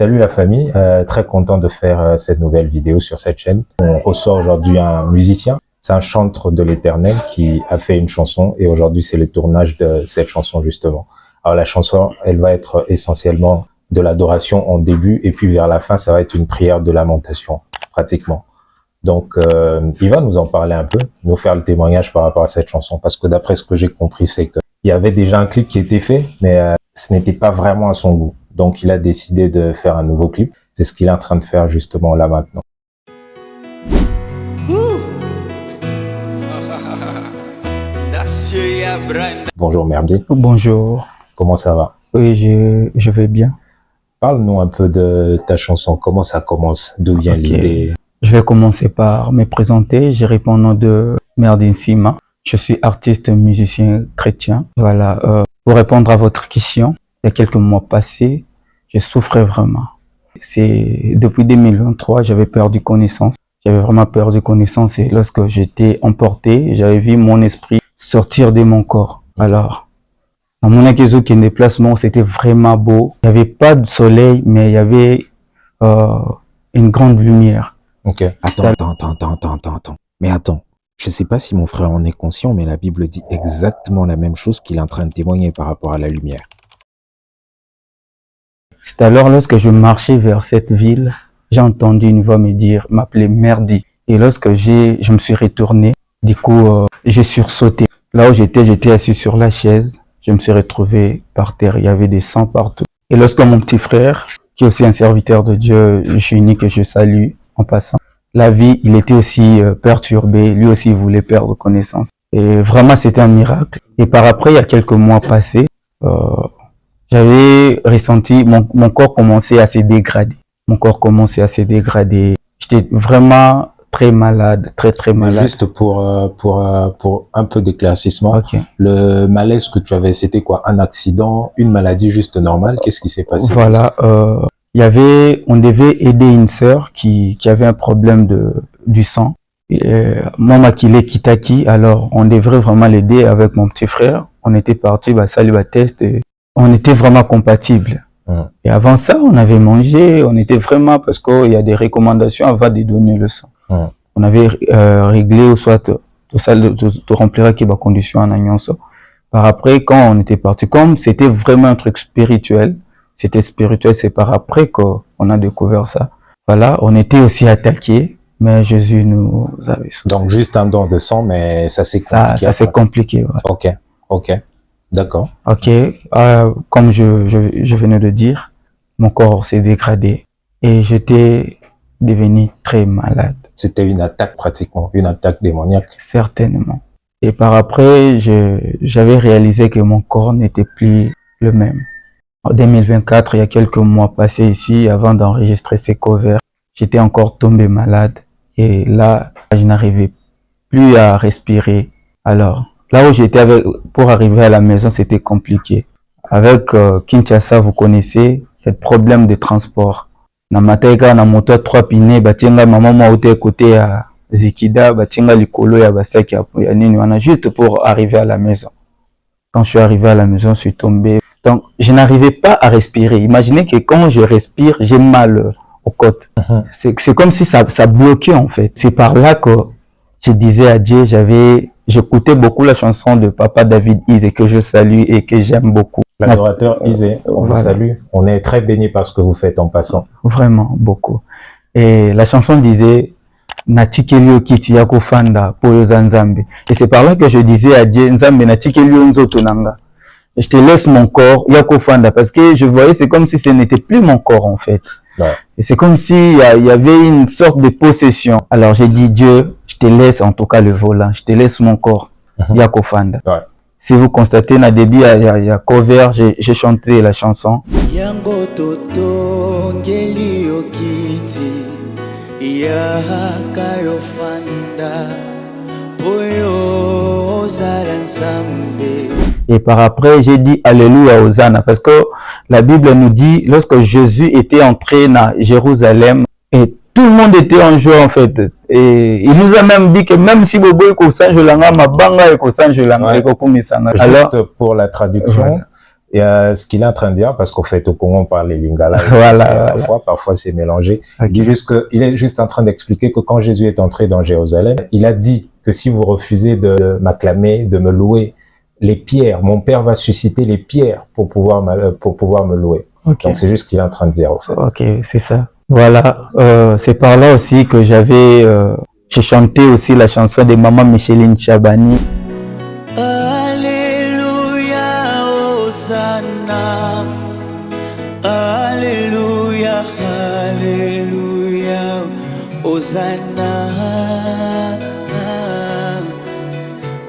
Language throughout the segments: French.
Salut la famille, très content de faire cette nouvelle vidéo sur cette chaîne. On reçoit aujourd'hui un musicien, c'est un chantre de l'Éternel qui a fait une chanson et aujourd'hui c'est le tournage de cette chanson justement. Alors la chanson, elle va être essentiellement de l'adoration en début et puis vers la fin, ça va être une prière de lamentation pratiquement. Donc il va nous en parler un peu, nous faire le témoignage par rapport à cette chanson parce que d'après ce que j'ai compris, c'est qu'il y avait déjà un clip qui était fait, mais ce n'était pas vraiment à son goût. Donc, il a décidé de faire un nouveau clip. C'est ce qu'il est en train de faire justement là maintenant. Bonjour Merdi. Bonjour. Comment ça va? Oui, je vais bien. Parle-nous un peu de ta chanson. Comment ça commence? D'où vient l'idée? Je vais commencer par me présenter. Je réponds au nom de Merdi Nsima. Je suis artiste, musicien chrétien. Voilà. Pour répondre à votre question, il y a quelques mois passés, je souffrais vraiment. C'est depuis 2023, j'avais perdu connaissance. J'avais vraiment perdu connaissance et lorsque j'étais emporté, j'avais vu mon esprit sortir de mon corps. Alors, dans mon akezo qui est déplacement, c'était vraiment beau. Il n'y avait pas de soleil, mais il y avait une grande lumière. Ok. Attends. Mais attends, je sais pas si mon frère en est conscient, mais la Bible dit exactement la même chose qu'il est en train de témoigner par rapport à la lumière. C'est alors lorsque je marchais vers cette ville, j'ai entendu une voix me dire, m'appeler Merdi. Et lorsque je me suis retourné, du coup, j'ai sursauté. Là où j'étais assis sur la chaise. Je me suis retrouvé par terre. Il y avait des sangs partout. Et lorsque mon petit frère, qui est aussi un serviteur de Dieu, unique que je salue en passant, la vie, il était aussi perturbé. Lui aussi, il voulait perdre connaissance. Et vraiment, c'était un miracle. Et par après, il y a quelques mois passés, j'avais ressenti, mon corps commençait à se dégrader. Mon corps commençait à se dégrader. J'étais vraiment très malade, très malade. Mais juste pour un peu d'éclaircissement, Okay. Le malaise que tu avais, c'était quoi? Un accident, une maladie juste normale? Qu'est-ce qui s'est passé? Voilà, on devait aider une sœur qui avait un problème du sang. Moi, Makile Kitaki, alors on devrait vraiment l'aider avec mon petit frère. On était parti, salut, test. On était vraiment compatibles. Et avant ça, on avait mangé, on était vraiment, parce qu'il y a des recommandations avant de donner le sang. On avait réglé, ou soit de remplir qui va condition en agnon. Par après, quand on était parti, comme c'était vraiment un truc spirituel, c'est par après qu'on a découvert ça. Voilà, on était aussi attaqués, mais Jésus nous avait sauvé. Donc juste un don de sang, mais ça s'est compliqué. Ça s'est compliqué, ouais. Ok. D'accord. Ok, comme je venais de dire, mon corps s'est dégradé et j'étais devenu très malade. C'était une attaque pratiquement, une attaque démoniaque. Certainement. Et par après, j'avais réalisé que mon corps n'était plus le même. En 2024, il y a quelques mois passés ici, avant d'enregistrer ces covers, j'étais encore tombé malade et là, je n'arrivais plus à respirer. Alors, là où j'étais pour arriver à la maison, c'était compliqué. Avec Kinshasa, vous connaissez, il y a des problèmes de transport. Na mateka na moto 3 pine batinga maman moi au côté à Zikida batinga likolo ya basaki ya nini wana juste pour arriver à la maison. Quand je suis arrivé à la maison, je suis tombé. Donc, je n'arrivais pas à respirer. Imaginez que quand je respire, j'ai mal aux côtes. C'est comme si ça bloquait en fait. C'est par là que je disais à Dieu, j'écoutais beaucoup la chanson de Papa David Isé que je salue et que j'aime beaucoup. L'adorateur Isé, on vous salue. On est très béni par ce que vous faites en passant. Vraiment, beaucoup. Et la chanson disait, Natikeli kiti yako fanda poyo za Nzambe. Et c'est par là que je disais à Dieu, Nzambe natikeli nzoto nanga. Je te laisse mon corps yako fanda parce que je voyais, c'est comme si ce n'était plus mon corps en fait. Ouais. Et c'est comme s'il y avait une sorte de possession. Alors j'ai dit, Dieu, je te laisse en tout cas le volant, je te laisse mon corps, Yako Fanda. Ouais. Si vous constatez, na début, il y a cover, j'ai chanté la chanson. Yango toto ngeli okiti yakayo fanda poyo zalansambe. Et par après, j'ai dit Alléluia Hosanna parce que la Bible nous dit, lorsque Jésus était entré à Jérusalem, et tout le monde était en joie en fait. Et il nous a même dit que même si Bobo est au Sanjolanga, ma banga est au Sanjolanga. Juste pour la traduction, voilà. Et ce qu'il est en train de dire, parce qu'au fait, au Congo, on parle les lingala, Voilà. parfois c'est mélangé. Ok. Il est juste en train d'expliquer que quand Jésus est entré dans Jérusalem, il a dit que si vous refusez de m'acclamer, de me louer, les pierres, mon Père va susciter les pierres pour pouvoir me louer. Ok. Donc c'est juste ce qu'il est en train de dire, au fait. Ok, c'est ça. Voilà, c'est par là aussi que j'ai chanté aussi la chanson de Maman Micheline Chabani. Alléluia, Hosanna. Alléluia, Alléluia, Hosanna.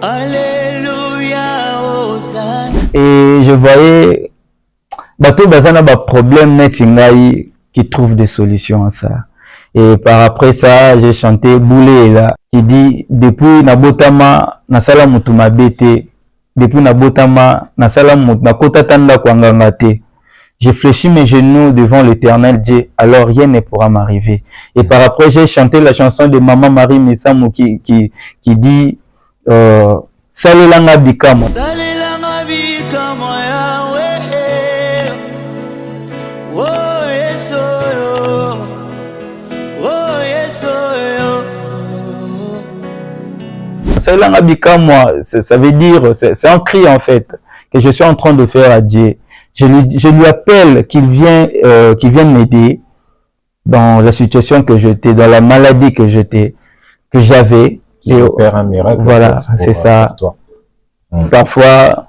Alléluia, Hosanna. Et je voyais bateau bazana ba problème net ngai qui trouve des solutions à ça. Et par après ça, j'ai chanté Boulé là qui dit depuis nabotama nasala mutu mabete, depuis nabotama nasala mutu nakota tanda kwanganga te. J'ai fléchi mes genoux devant l'Éternel Dieu, alors rien ne pourra m'arriver. Et par après, j'ai chanté la chanson de Maman Marie Missamou qui dit Salelanga Bikamo. Salelanga Bikamo Yahweh. Oh yes oh. Oh yes oh. Salelanga Bikamo, ça veut dire, c'est un cri en fait que je suis en train de faire à Dieu. Je lui appelle qu'il vienne m'aider dans la situation que j'étais, dans la maladie que j'avais. Qui opère un miracle. Voilà, c'est ça. Pour toi. Parfois,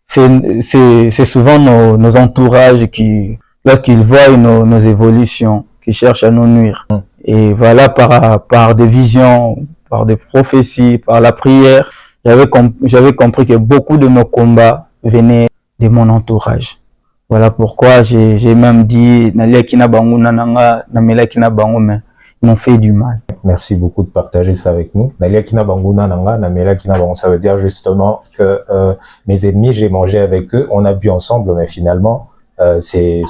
c'est souvent nos entourages qui, lorsqu'ils voient nos évolutions, qui cherchent à nous nuire. Et voilà, par des visions, par des prophéties, par la prière, j'avais compris que beaucoup de nos combats venaient de mon entourage. Voilà pourquoi j'ai même dit ils m'ont fait du mal. Merci beaucoup de partager ça avec nous. Ça veut dire justement que mes ennemis, j'ai mangé avec eux, on a bu ensemble, mais finalement ces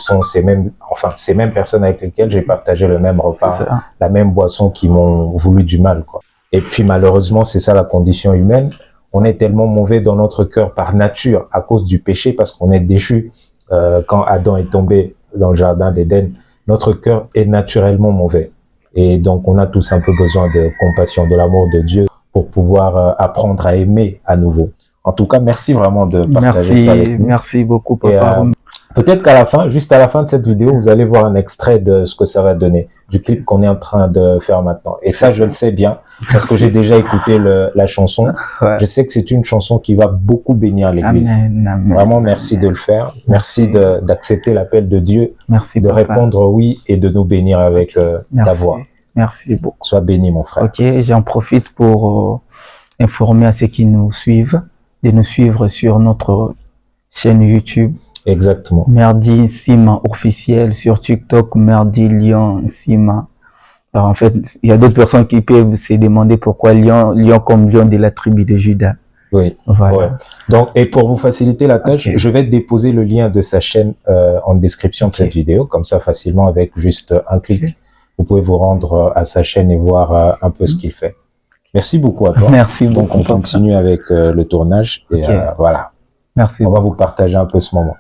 mêmes personnes avec lesquelles j'ai partagé le même repas, la même boisson, qui m'ont voulu du mal, quoi. Et puis malheureusement, c'est ça la condition humaine. On est tellement mauvais dans notre cœur par nature à cause du péché, parce qu'on est déchu. Quand Adam est tombé dans le jardin d'Éden, notre cœur est naturellement mauvais. Et donc, on a tous un peu besoin de compassion, de l'amour de Dieu pour pouvoir apprendre à aimer à nouveau. En tout cas, merci vraiment de partager ça avec nous. Merci beaucoup, papa. Peut-être qu'à la fin, juste à la fin de cette vidéo, vous allez voir un extrait de ce que ça va donner, du clip qu'on est en train de faire maintenant. Et ça, je le sais bien, parce que j'ai déjà écouté la chanson. Ouais. Je sais que c'est une chanson qui va beaucoup bénir l'Église. Vraiment, merci de le faire. Merci d'accepter l'appel de Dieu. Merci, de répondre oui et de nous bénir avec ta voix. Merci beaucoup. Sois béni, mon frère. Ok, j'en profite pour informer à ceux qui nous suivent de nous suivre sur notre chaîne YouTube. Exactement. Merdi Sima officiel, sur TikTok, Merdi Lion Sima. Alors en fait, il y a d'autres personnes qui peuvent se demander pourquoi Lion comme Lion de la tribu de Juda. Oui. Voilà. Ouais. Donc, et pour vous faciliter la tâche, je vais déposer le lien de sa chaîne en description de cette vidéo, comme ça facilement avec juste un clic. Vous pouvez vous rendre à sa chaîne et voir un peu ce qu'il fait. Merci beaucoup à toi. Merci beaucoup. Donc on continue avec le tournage et voilà. Merci. On va vous partager un peu ce moment.